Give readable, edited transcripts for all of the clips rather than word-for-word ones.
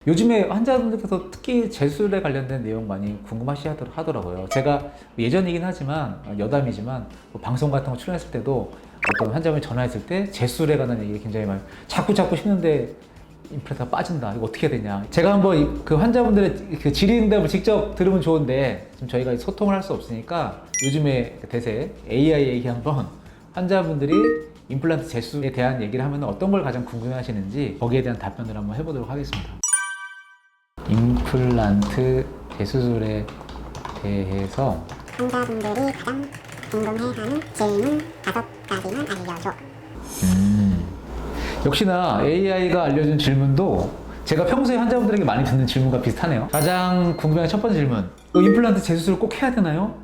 요즘에 환자분들께서 특히 제술에 관련된 내용 많이 궁금하시 하더라고요. 제가 예전이긴 하지만 여담이지만 뭐 방송 같은 거 출연했을 때도 어떤 환자분이 전화했을 때 제술에 관한 얘기 굉장히 많이 자꾸 씹는데 임플란트가 빠진다. 이거 어떻게 해야 되냐. 제가 한번 그 환자분들의 그 질의응답을 직접 들으면 좋은데 지금 저희가 소통을 할 수 없으니까 요즘에 대세 AI 얘기 한번 환자분들이 임플란트 제술에 대한 얘기를 하면 어떤 걸 가장 궁금해 하시는지 거기에 대한 답변을 한번 해보도록 하겠습니다. 임플란트 재수술에 대해서 환자분들이 가장 궁금해하는 질문 5가지만 알려줘. 역시나 AI가 알려준 질문도 제가 평소에 환자분들에게 많이 듣는 질문과 비슷하네요. 가장 궁금해하는 첫 번째 질문, 임플란트 재수술을 꼭 해야 되나요?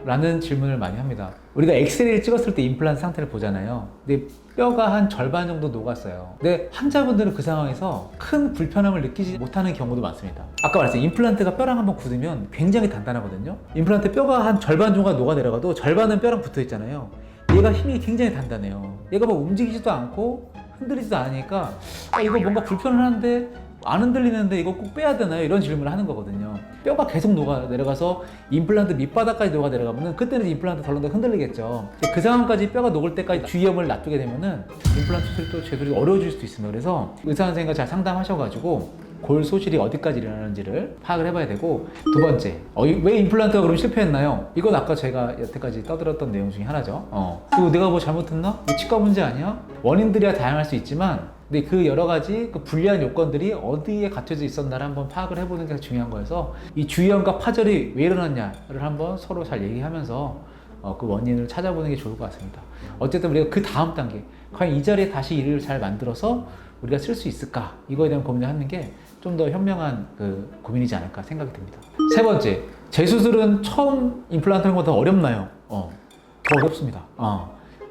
라는 질문을 많이 합니다. 우리가 엑스레이를 찍었을 때 임플란트 상태를 보잖아요. 근데 뼈가 한 절반 정도 녹았어요. 근데 환자분들은 그 상황에서 큰 불편함을 느끼지 못하는 경우도 많습니다. 아까 말했죠. 임플란트가 뼈랑 한번 굳으면 굉장히 단단하거든요. 임플란트 뼈가 한 절반 정도가 녹아 내려가도 절반은 뼈랑 붙어 있잖아요. 얘가 힘이 굉장히 단단해요. 얘가 막 움직이지도 않고 흔들리지도 않으니까 이거 뭔가 불편한데 안 흔들리는데 이거 꼭 빼야 되나요? 이런 질문을 하는 거거든요. 뼈가 계속 녹아 내려가서 임플란트 밑바닥까지 녹아 내려가면은 그때는 임플란트 덜렁덜렁 흔들리겠죠. 그 상황까지 뼈가 녹을 때까지 주위험을 놔두게 되면은 임플란트 수술도 제술이 어려워질 수도 있습니다. 그래서 의사 선생님과 잘 상담하셔가지고 골 소실이 어디까지 일어나는지를 파악을 해봐야 되고, 두 번째, 왜 임플란트가 그럼 실패했나요? 이건 아까 제가 여태까지 떠들었던 내용 중에 하나죠. 이거 내가 뭐 잘못했나? 이거 치과 문제 아니야? 원인들이야 다양할 수 있지만 근데 그 여러 가지 그 불리한 요건들이 어디에 갖춰져 있었나를 한번 파악을 해보는 게 중요한 거여서 이 주위험과 파절이 왜 일어났냐를 한번 서로 잘 얘기하면서 그 원인을 찾아보는 게 좋을 것 같습니다. 어쨌든 우리가 그 다음 단계, 과연 이 자리에 다시 일을 잘 만들어서 우리가 쓸 수 있을까? 이거에 대한 고민을 하는 게 좀 더 현명한 그 고민이지 않을까 생각이 듭니다. 세 번째, 재수술은 처음 임플란트 하는 것보다 어렵나요? 더 어렵습니다.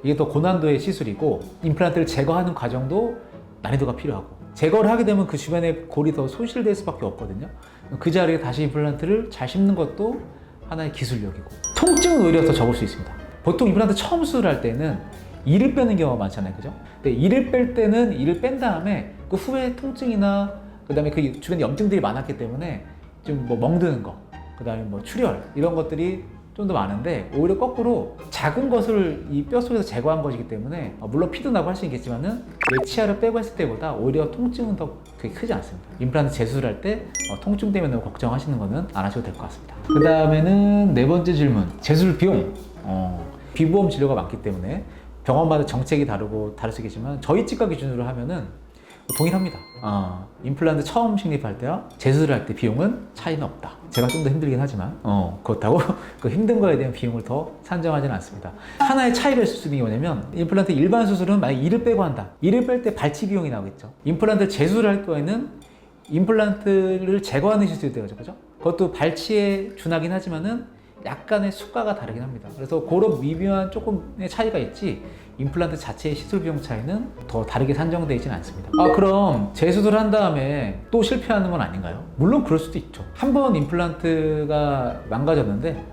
이게 더 고난도의 시술이고 임플란트를 제거하는 과정도 난이도가 필요하고, 제거를 하게 되면 그 주변에 골이 더 소실될 수밖에 없거든요. 그 자리에 다시 임플란트를 잘 심는 것도 하나의 기술력이고, 통증은 오히려 더 적을 수 있습니다. 보통 임플란트 처음 수술할 때는 이를 빼는 경우가 많잖아요, 그죠? 근데 이를 뺄 때는 이를 뺀 다음에 그 후에 통증이나 그 다음에 그 주변에 염증들이 많았기 때문에 좀 뭐 멍드는 거, 그 다음에 뭐 출혈 이런 것들이 좀 더 많은데, 오히려 거꾸로 작은 것을 이 뼈 속에서 제거한 것이기 때문에 물론 피도 나고 할 수 있겠지만은 치아를 빼고 했을 때보다 오히려 통증은 더 그렇게 크지 않습니다. 임플란트 재수술할 때 통증 때문에 너무 걱정하시는 거는 안 하셔도 될 것 같습니다. 그 다음에는 네 번째 질문, 재수술 비용. 비보험 진료가 많기 때문에 병원마다 정책이 다르고 다를 수 있겠지만 저희 치과 기준으로 하면은 동일합니다. 임플란트 처음 식립할 때와 재수술을 할 때 비용은 차이는 없다. 제가 좀 더 힘들긴 하지만 그렇다고 그 힘든 거에 대한 비용을 더 산정하지는 않습니다. 하나의 차이가 있을 수 있는 게 뭐냐면, 임플란트 일반 수술은 만약 이를 빼고 한다. 이를 뺄 때 발치 비용이 나오겠죠. 임플란트 재수술을 할 경우에는 임플란트를 제거하는 시술이 되죠, 그죠? 그것도 발치에 준하긴 하지만은 약간의 수가가 다르긴 합니다. 그래서 그런 미묘한 조금의 차이가 있지 임플란트 자체의 시술 비용 차이는 더 다르게 산정되어 있지는 않습니다. 그럼 재수술을 한 다음에 또 실패하는 건 아닌가요? 물론 그럴 수도 있죠. 한 번 임플란트가 망가졌는데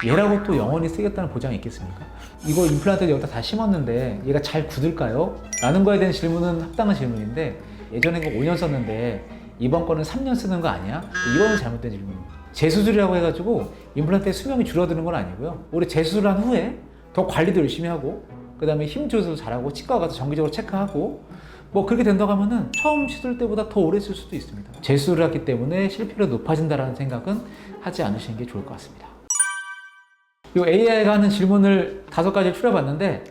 얘라고 또 영원히 쓰겠다는 보장이 있겠습니까? 이거 임플란트 여기다 다 심었는데 얘가 잘 굳을까요? 라는 거에 대한 질문은 합당한 질문인데, 예전에 거 5년 썼는데 이번 거는 3년 쓰는 거 아니야? 이거는 잘못된 질문입니다. 재수술이라고 해가지고 임플란트의 수명이 줄어드는 건 아니고요. 우리 재수술한 후에 더 관리도 열심히 하고, 그 다음에 힘 조절도 잘하고, 치과 가서 정기적으로 체크하고, 뭐 그렇게 된다고 하면은 처음 시술 때보다 더 오래 쓸 수도 있습니다. 재수술을 했기 때문에 실패율이 높아진다는 생각은 하지 않으시는 게 좋을 것 같습니다. 이 AI가 하는 질문을 5가지 추려봤는데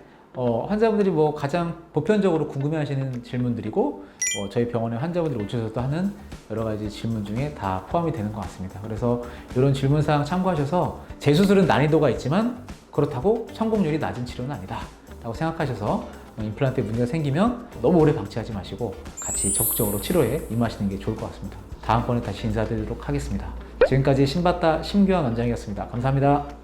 환자분들이 뭐 가장 보편적으로 궁금해하시는 질문들이고, 저희 병원의 환자분들이 오셔서도 하는 여러 가지 질문 중에 다 포함이 되는 것 같습니다. 그래서 이런 질문사항 참고하셔서 재수술은 난이도가 있지만 그렇다고 성공률이 낮은 치료는 아니다 라고 생각하셔서 임플란트에 문제가 생기면 너무 오래 방치하지 마시고 같이 적극적으로 치료에 임하시는 게 좋을 것 같습니다. 다음번에 다시 인사드리도록 하겠습니다. 지금까지 신봤다 심규환 원장이었습니다. 감사합니다.